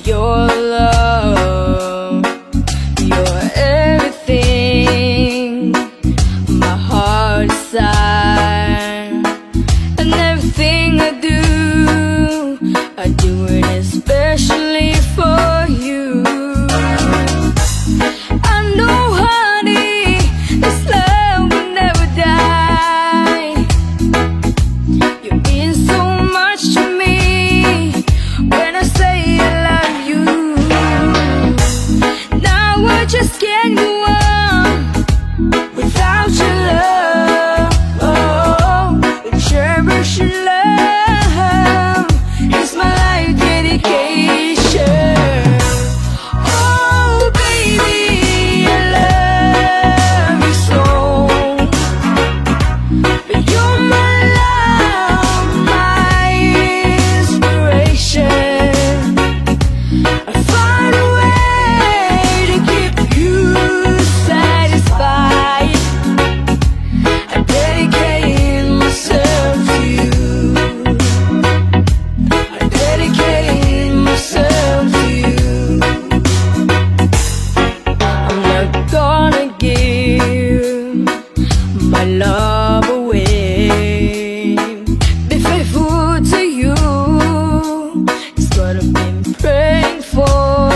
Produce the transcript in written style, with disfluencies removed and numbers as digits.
your love. You're everything my heart desires, and everything I do it especially for you. I know, honey, this love will never die. You mean so much to me when I say I love you. Now I just can't go on without your love. Oh, cherish your love is my life dedication. Oh, baby, I love you so. But you're my love, my inspiration. I find a way to keep you satisfied. I dedicate myself to you. I dedicate myself to you. I'm not gonna give my love away. Be faithful to you. It's what I've been praying for.